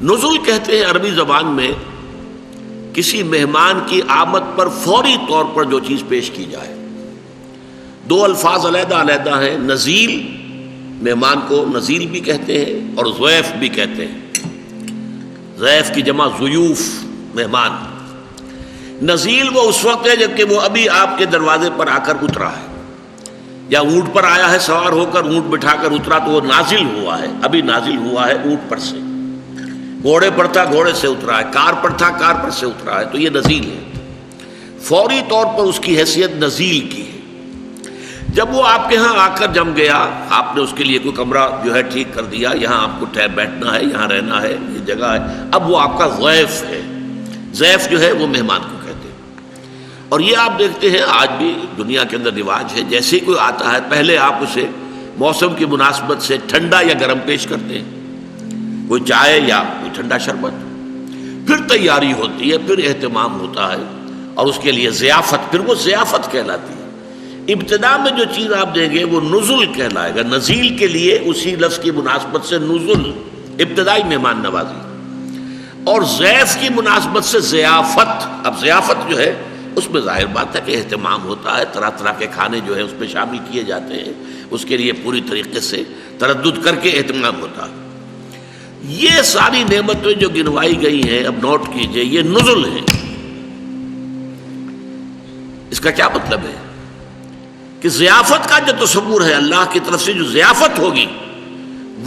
نزول کہتے ہیں عربی زبان میں کسی مہمان کی آمد پر فوری طور پر جو چیز پیش کی جائے. دو الفاظ علیحدہ علیحدہ ہیں. نزیل، مہمان کو نزیل بھی کہتے ہیں اور ضیف بھی کہتے ہیں. ضیف کی جمع ضیوف، مہمان. نزیل وہ اس وقت ہے جب کہ وہ ابھی آپ کے دروازے پر آ کر اترا ہے، یا اونٹ پر آیا ہے سوار ہو کر، اونٹ بٹھا کر اترا تو وہ نازل ہوا ہے، ابھی نازل ہوا ہے اونٹ پر سے. گھوڑے پر تھا، گھوڑے سے اترا ہے. کار پر تھا، کار پر سے اترا ہے. تو یہ نزیل ہے. فوری طور پر اس کی حیثیت نزیل کی ہے. جب وہ آپ کے ہاں آ کر جم گیا، آپ نے اس کے لیے کوئی کمرہ جو ہے ٹھیک کر دیا، یہاں آپ کو بیٹھنا ہے، یہاں رہنا ہے، یہ جگہ ہے، اب وہ آپ کا ضیف ہے. ضیف جو ہے وہ مہمان کو کہتے ہیں. اور یہ آپ دیکھتے ہیں آج بھی دنیا کے اندر رواج ہے، جیسے ہی کوئی آتا ہے پہلے آپ اسے موسم کی مناسبت سے ٹھنڈا یا گرم پیش کرتے ہیں، کوئی چائے یا کوئی ٹھنڈا شربت. پھر تیاری ہوتی ہے، پھر اہتمام ہوتا ہے، اور اس کے لیے ضیافت، پھر وہ ضیافت کہلاتی ہے. ابتدا میں جو چیز آپ دیں گے وہ نزل کہلائے گا. نزیل کے لیے اسی لفظ کی مناسبت سے نزل، ابتدائی مہمان نوازی، اور ضیف کی مناسبت سے ضیافت. اب ضیافت جو ہے اس میں ظاہر بات ہے کہ اہتمام ہوتا ہے، طرح طرح کے کھانے جو ہے اس میں شامل کیے جاتے ہیں، اس کے لیے پوری طریقے سے تردد کر کے اہتمام ہوتا ہے. یہ ساری نعمتیں جو گنوائی گئی ہیں، اب نوٹ کیجئے، یہ نزل ہیں. اس کا کیا مطلب ہے کہ ضیافت کا جو تصور ہے اللہ کی طرف سے جو ضیافت ہوگی،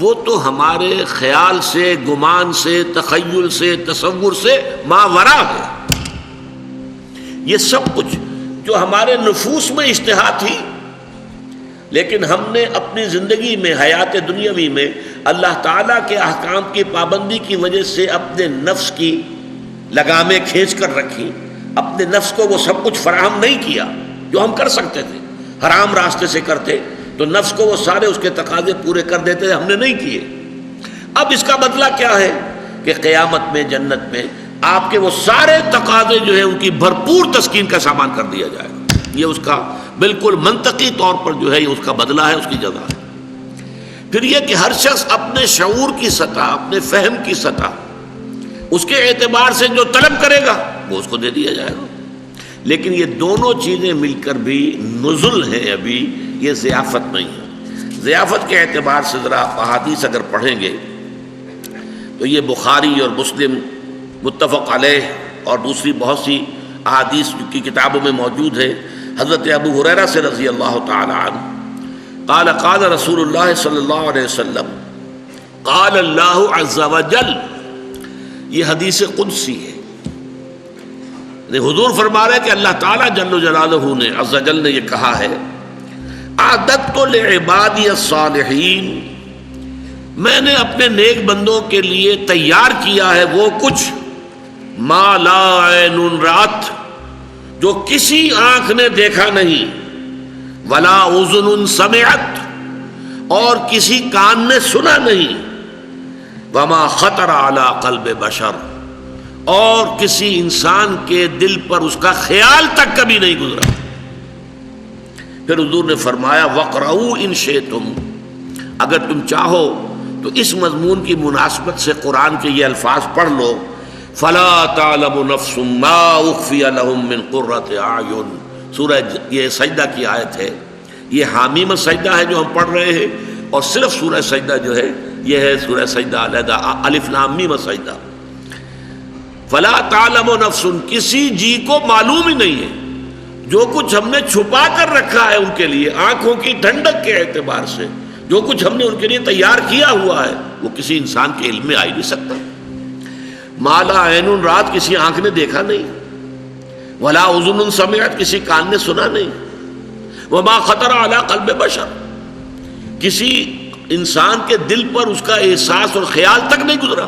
وہ تو ہمارے خیال سے، گمان سے، تخیل سے، تصور سے ماورا ہے. یہ سب کچھ جو ہمارے نفوس میں اشتہا تھی، لیکن ہم نے اپنی زندگی میں، حیات دنیاوی میں اللہ تعالیٰ کے احکام کی پابندی کی وجہ سے اپنے نفس کی لگامیں کھینچ کر رکھی. اپنے نفس کو وہ سب کچھ فراہم نہیں کیا جو ہم کر سکتے تھے. حرام راستے سے کرتے تو نفس کو وہ سارے اس کے تقاضے پورے کر دیتے، ہم نے نہیں کیے. اب اس کا بدلہ کیا ہے کہ قیامت میں، جنت میں آپ کے وہ سارے تقاضے جو ہیں ان کی بھرپور تسکین کا سامان کر دیا جائے. یہ اس کا بالکل منطقی طور پر جو ہے یہ اس کا بدلہ ہے، اس کی جزا ہے. پھر یہ کہ ہر شخص اپنے شعور کی سطح، اپنے فہم کی سطح، اس کے اعتبار سے جو طلب کرے گا وہ اس کو دے دیا جائے گا. لیکن یہ دونوں چیزیں مل کر بھی نزل ہیں، ابھی یہ ضیافت نہیں ہے. ضیافت کے اعتبار سے ذرا احادیث اگر پڑھیں گے تو یہ بخاری اور مسلم متفق علیہ اور دوسری بہت سی احادیث کی کتابوں میں موجود ہے. حضرت ابو ہریرہ سے رضی اللہ تعالی عنہ قال قال رسول اللہ صلی اللہ علیہ وسلم قال اللہ عز وجل. یہ حدیث قدسی ہے. حضور فرما رہے کہ اللہ تعالیٰ جل جلالہ نے، عز جل نے یہ کہا ہے، اعددت لعبادی الصالحین، میں نے اپنے نیک بندوں کے لیے تیار کیا ہے وہ کچھ، ما لا عین رات، جو کسی آنکھ نے دیکھا نہیں، ولا اذن سمعت، اور کسی کان نے سنا نہیں، وما خطر علی قلب بشر، اور کسی انسان کے دل پر اس کا خیال تک کبھی نہیں گزرا. پھر حضور نے فرمایا وَقْرَؤُوا إِن شِئْتُمْ، اگر تم چاہو تو اس مضمون کی مناسبت سے قرآن کے یہ الفاظ پڑھ لو، فَلَا تَعْلَمُ نَفْسٌ مَّا أُخْفِيَ لَهُم مِّن قُرَّةِ أَعْيُنٍ. سورہ یہ سجدہ کی آیت ہے، یہ حامیم سجدہ ہے جو ہم پڑھ رہے ہیں، اور صرف سورہ سجدہ جو ہے یہ ہے سورہ سجدہ علیحدہ الف لام میم سجدہ. فلا تعلم نفس، کسی جی کو معلوم ہی نہیں ہے جو کچھ ہم نے چھپا کر رکھا ہے ان کے لیے، آنکھوں کی ٹھنڈک کے اعتبار سے جو کچھ ہم نے ان کے لیے تیار کیا ہوا ہے وہ کسی انسان کے علم میں آ ہی نہیں سکتا. ما لا عین رات، کسی آنکھ نے دیکھا نہیں، ولا اذن سمعت، کسی کان نے سنا نہیں، وما خطر علی قلب بشر، کسی انسان کے دل پر اس کا احساس اور خیال تک نہیں گزرا.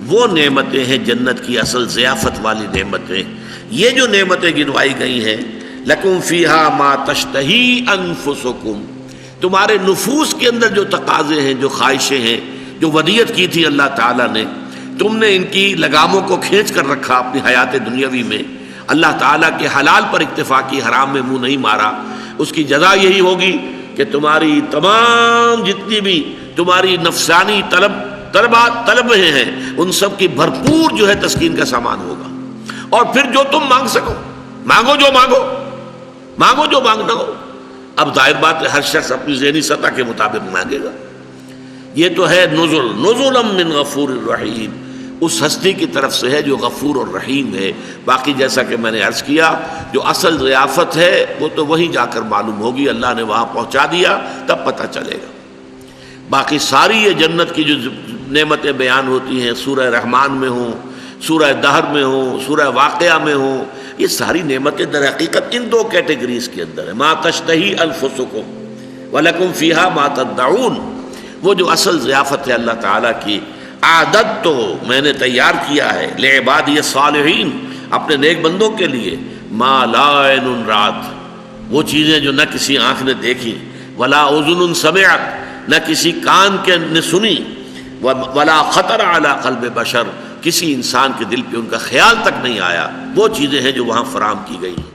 وہ نعمتیں ہیں جنت کی اصل ضیافت والی نعمتیں. یہ جو نعمتیں گنوائی گئی ہیں، لکم فیہا ما تشتہی انفسکم، تمہارے نفوس کے اندر جو تقاضے ہیں، جو خواہشیں ہیں، جو ودیت کی تھی اللہ تعالیٰ نے، تم نے ان کی لگاموں کو کھینچ کر رکھا اپنی حیات دنیاوی میں، اللہ تعالیٰ کے حلال پر اکتفا کی، حرام میں منہ نہیں مارا. اس کی جزا یہی ہوگی کہ تمہاری تمام جتنی بھی تمہاری نفسانی طلب طلب رہے ہیں ان سب کی بھرپور جو ہے تسکین کا سامان ہوگا. اور پھر جو تم مانگ سکو، مانگو جو مانگنا ہو. اب ظاہر بات ہے ہر شخص اپنی ذہنی سطح کے مطابق مانگے گا. یہ تو ہے نزلا من غفور الرحیم، اس ہستی کی طرف سے ہے جو غفور اور رحیم ہے. باقی جیسا کہ میں نے عرض کیا جو اصل ضیافت ہے وہ تو وہیں جا کر معلوم ہوگی، اللہ نے وہاں پہنچا دیا تب پتہ چلے گا. باقی ساری یہ جنت کی جو نعمتیں بیان ہوتی ہیں سورہ رحمان میں ہوں، سورہ دہر میں ہوں، سورہ واقعہ میں ہوں، یہ ساری نعمتیں در حقیقت ان دو کیٹیگریز کے اندر ہیں. ما تشتہی انفسکم ولکم فیہا ما تدعون. وہ جو اصل ضیافت ہے اللہ تعالیٰ کی، عادت تو میں نے تیار کیا ہے لعبادی الصالحین، اپنے نیک بندوں کے لیے، ما لا عین رات، وہ چیزیں جو نہ کسی آنکھ نے دیکھی، ولا اذن سمعت، نہ کسی کان کے نے سنی، ولا خطر علی قلب بشر، کسی انسان کے دل پہ ان کا خیال تک نہیں آیا. وہ چیزیں ہیں جو وہاں فراہم کی گئی ہیں.